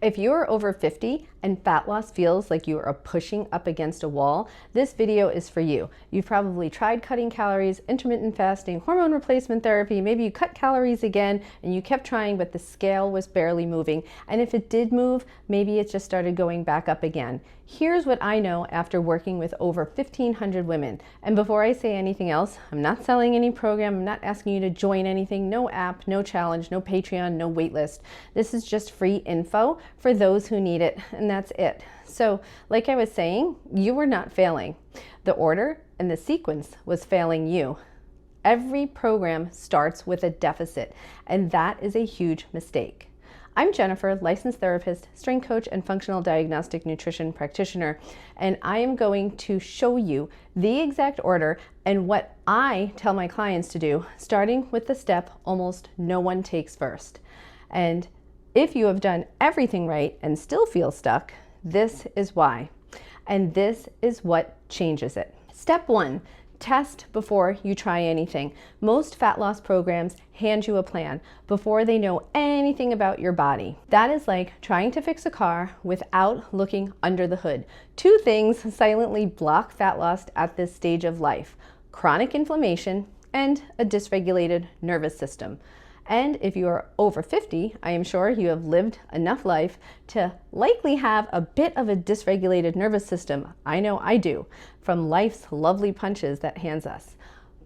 If you are over 50 and fat loss feels like you are pushing up against a wall, this video is for you. You've probably tried cutting calories, intermittent fasting, hormone replacement therapy, maybe you cut calories again and you kept trying but the scale was barely moving. And if it did move, maybe it just started going back up again. Here's what I know after working with over 1,500 women. And before I say anything else, I'm not selling any program, I'm not asking you to join anything, no app, no challenge, no Patreon, no waitlist. This is just free info for those who need it, and that's it. So, like I was saying, you were not failing. The order and the sequence was failing you. Every program starts with a deficit, and that is a huge mistake. I'm Jennifer, licensed therapist, strength coach, and functional diagnostic nutrition practitioner, and I am going to show you the exact order and what I tell my clients to do, starting with the step almost no one takes first. And if you have done everything right and still feel stuck, this is why. And this is what changes it. Step 1. Test before you try anything. Most fat loss programs hand you a plan before they know anything about your body. That is like trying to fix a car without looking under the hood. Two things silently block fat loss at this stage of life: chronic inflammation and a dysregulated nervous system. And if you are over 50, I am sure you have lived enough life to likely have a bit of a dysregulated nervous system. I know I do, from life's lovely punches that hands us.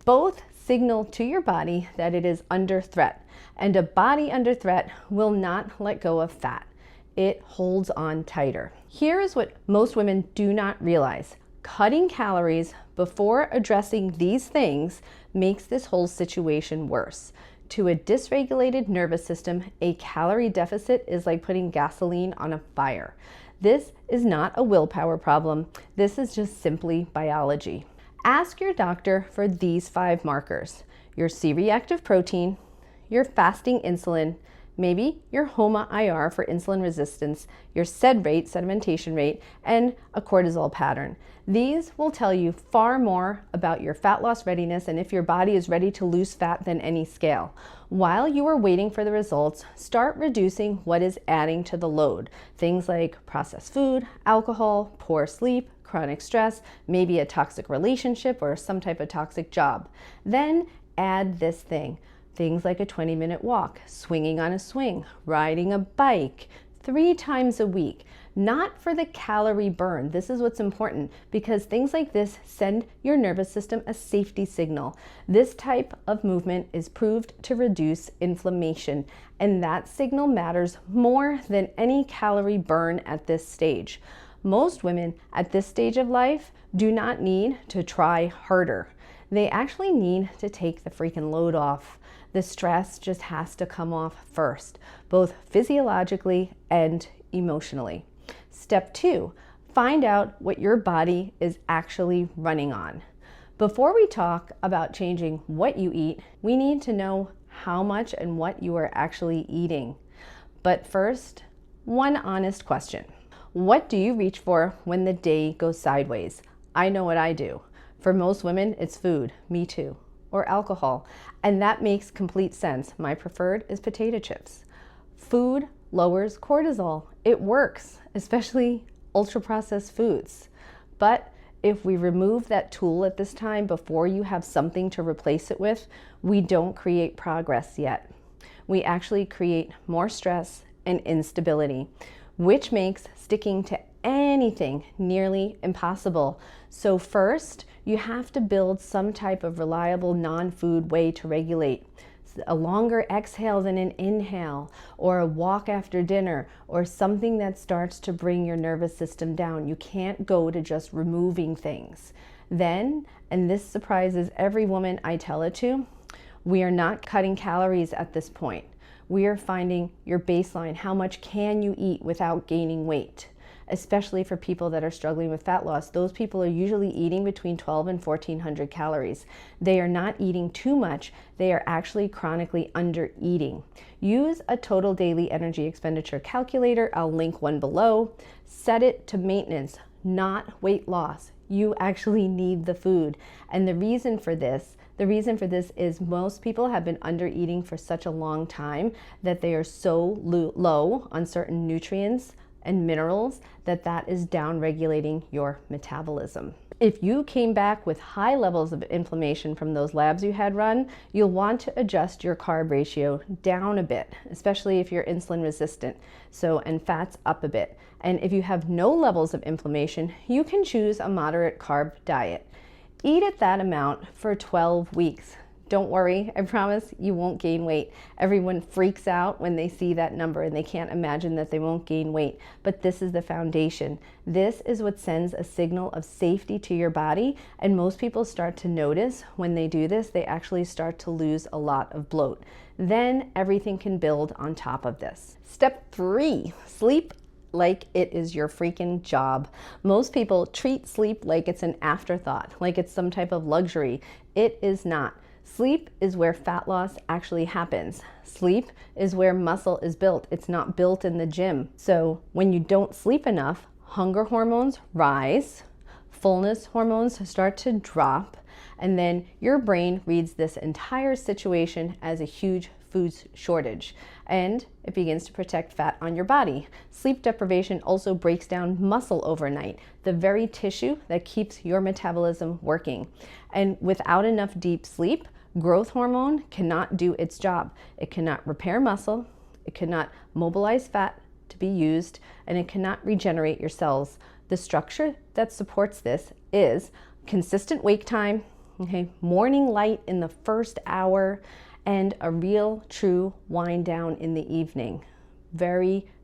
Both signal to your body that it is under threat, and a body under threat will not let go of fat. It holds on tighter. Here is what most women do not realize. Cutting calories before addressing these things makes this whole situation worse. To a dysregulated nervous system, a calorie deficit is like putting gasoline on a fire. This is not a willpower problem. This is just simply biology. Ask your doctor for these 5 markers: your C-reactive protein, your fasting insulin, maybe your HOMA-IR for insulin resistance, your SED rate, sedimentation rate, and a cortisol pattern. These will tell you far more about your fat loss readiness and if your body is ready to lose fat than any scale. While you are waiting for the results, start reducing what is adding to the load. Things like processed food, alcohol, poor sleep, chronic stress, maybe a toxic relationship or some type of toxic job. Then add this thing. Things like a 20-minute walk, swinging on a swing, riding a bike 3 times a week. Not for the calorie burn. This is what's important, because things like this send your nervous system a safety signal. This type of movement is proved to reduce inflammation, and that signal matters more than any calorie burn at this stage. Most women at this stage of life do not need to try harder. They actually need to take the freaking load off. The stress just has to come off first, both physiologically and emotionally. Step 2, find out what your body is actually running on. Before we talk about changing what you eat, we need to know how much and what you are actually eating. But first, one honest question. What do you reach for when the day goes sideways? I know what I do. For most women, it's food, me too, or alcohol, and that makes complete sense. My preferred is potato chips. Food lowers cortisol. It works, especially ultra-processed foods. But if we remove that tool at this time before you have something to replace it with, we don't create progress yet. We actually create more stress and instability, which makes sticking to anything nearly impossible. So first, you have to build some type of reliable non-food way to regulate. A longer exhale than an inhale, or a walk after dinner, or something that starts to bring your nervous system down. You can't go to just removing things. Then, and this surprises every woman I tell it to, we are not cutting calories at this point. We are finding your baseline. How much can you eat without gaining weight? Especially for people that are struggling with fat loss. Those people are usually eating between 1,200 and 1,400 calories. They are not eating too much. They are actually chronically under eating. Use a total daily energy expenditure calculator. I'll link one below. Set it to maintenance, not weight loss. You actually need the food. And the reason for this is most people have been under eating for such a long time that they are so low on certain nutrients and minerals that is down regulating your metabolism. If you came back with high levels of inflammation from those labs you had run, you'll want to adjust your carb ratio down a bit, especially if you're insulin resistant, and fats up a bit. And if you have no levels of inflammation, you can choose a moderate carb diet. Eat at that amount for 12 weeks. Don't worry, I promise you won't gain weight. Everyone freaks out when they see that number and they can't imagine that they won't gain weight. But this is the foundation. This is what sends a signal of safety to your body. And most people start to notice when they do this, they actually start to lose a lot of bloat. Then everything can build on top of this. Step 3, sleep like it is your freaking job. Most people treat sleep like it's an afterthought, like it's some type of luxury. It is not. Sleep is where fat loss actually happens. Sleep is where muscle is built. It's not built in the gym. So when you don't sleep enough, hunger hormones rise, fullness hormones start to drop, and then your brain reads this entire situation as a huge food shortage, and it begins to protect fat on your body. Sleep deprivation also breaks down muscle overnight, the very tissue that keeps your metabolism working. And without enough deep sleep, growth hormone cannot do its job. It cannot repair muscle, it cannot mobilize fat to be used, and it cannot regenerate your cells. The structure that supports this is consistent wake time, morning light in the first hour, and a real true wind down in the evening.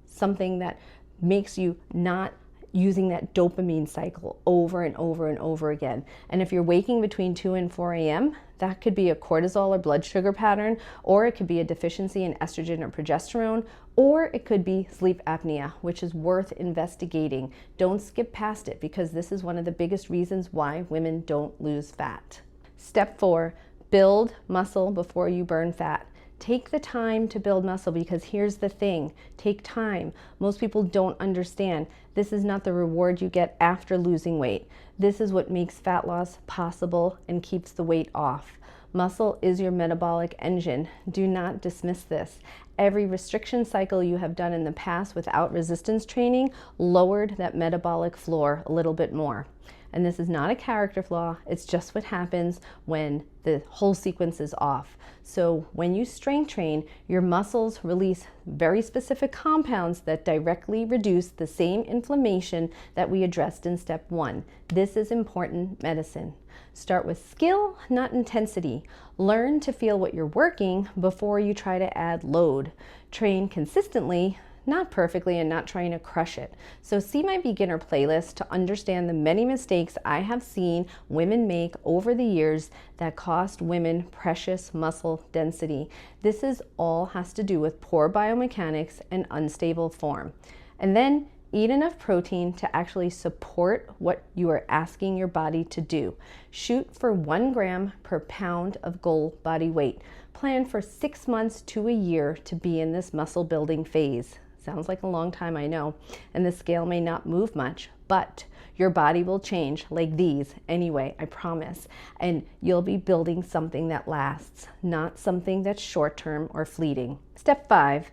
Something that makes you not using that dopamine cycle over and over and over again. And if you're waking between 2 and 4 a.m., that could be a cortisol or blood sugar pattern, or it could be a deficiency in estrogen or progesterone, or it could be sleep apnea, which is worth investigating. Don't skip past it, because this is one of the biggest reasons why women don't lose fat. Step 4, build muscle before you burn fat. Take the time to build muscle, because here's the thing, take time. Most people don't understand. This is not the reward you get after losing weight. This is what makes fat loss possible and keeps the weight off. Muscle is your metabolic engine. Do not dismiss this. Every restriction cycle you have done in the past without resistance training lowered that metabolic floor a little bit more. And this is not a character flaw, it's just what happens when the whole sequence is off. So when you strength train, your muscles release very specific compounds that directly reduce the same inflammation that we addressed in step 1. This is important medicine. Start with skill, not intensity. Learn to feel what you're working before you try to add load. Train consistently, not perfectly, and not trying to crush it. So see my beginner playlist to understand the many mistakes I have seen women make over the years that cost women precious muscle density. This is all has to do with poor biomechanics and unstable form. And then eat enough protein to actually support what you are asking your body to do. Shoot for 1 gram per pound of goal body weight. Plan for 6 months to a year to be in this muscle building phase. Sounds like a long time, I know, and the scale may not move much, but your body will change like these anyway, I promise. And you'll be building something that lasts, not something that's short-term or fleeting. Step 5,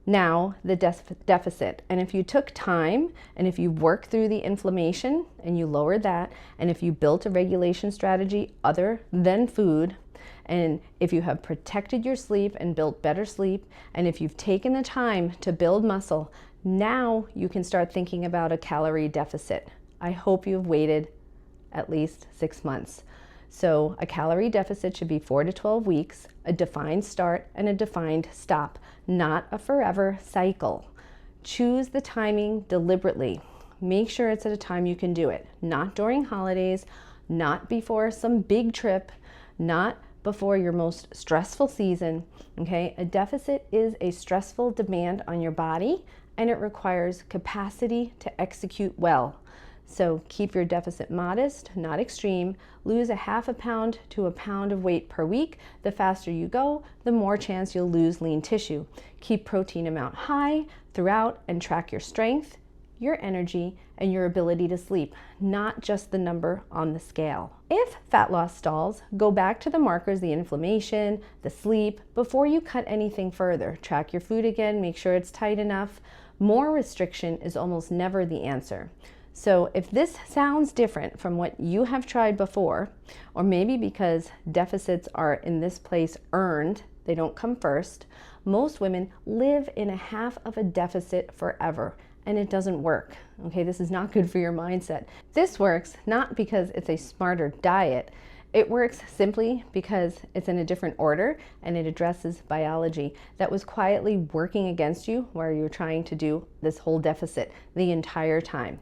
now the deficit. And if you took time, and if you work through the inflammation and you lowered that, and if you built a regulation strategy other than food, and if you have protected your sleep and built better sleep, and if you've taken the time to build muscle, now you can start thinking about a calorie deficit. I hope you've waited at least 6 months. So a calorie deficit should be 4 to 12 weeks, a defined start and a defined stop, not a forever cycle. Choose the timing deliberately. Make sure it's at a time you can do it, not during holidays, not before some big trip, not before your most stressful season, okay? A deficit is a stressful demand on your body, and it requires capacity to execute well. So keep your deficit modest, not extreme. Lose a half a pound to a pound of weight per week. The faster you go, the more chance you'll lose lean tissue. Keep protein amount high throughout and track your strength. your energy, and your ability to sleep, not just the number on the scale. If fat loss stalls, go back to the markers, the inflammation, the sleep, before you cut anything further. Track your food again, make sure it's tight enough. More restriction is almost never the answer. So if this sounds different from what you have tried before, or maybe because deficits are in this place earned, they don't come first, most women live in a half of a deficit forever, and it doesn't work. Okay, this is not good for your mindset. This works not because it's a smarter diet. It works simply because it's in a different order and it addresses biology that was quietly working against you while you were trying to do this whole deficit the entire time.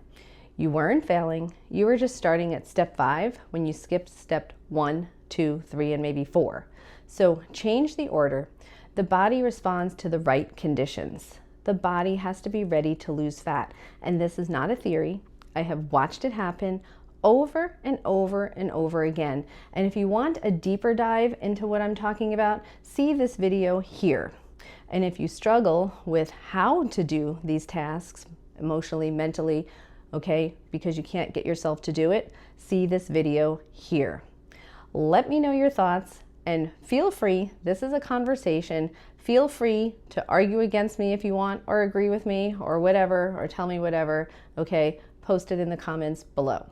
You weren't failing, you were just starting at step 5 when you skipped step 1, 2, 3, and maybe 4. So change the order. The body responds to the right conditions. The body has to be ready to lose fat. And this is not a theory. I have watched it happen over and over and over again. And if you want a deeper dive into what I'm talking about, see this video here. And if you struggle with how to do these tasks emotionally, mentally, okay, because you can't get yourself to do it, see this video here. Let me know your thoughts and feel free, this is a conversation, feel free to argue against me if you want, or agree with me, or whatever, or tell me whatever, okay? Post it in the comments below.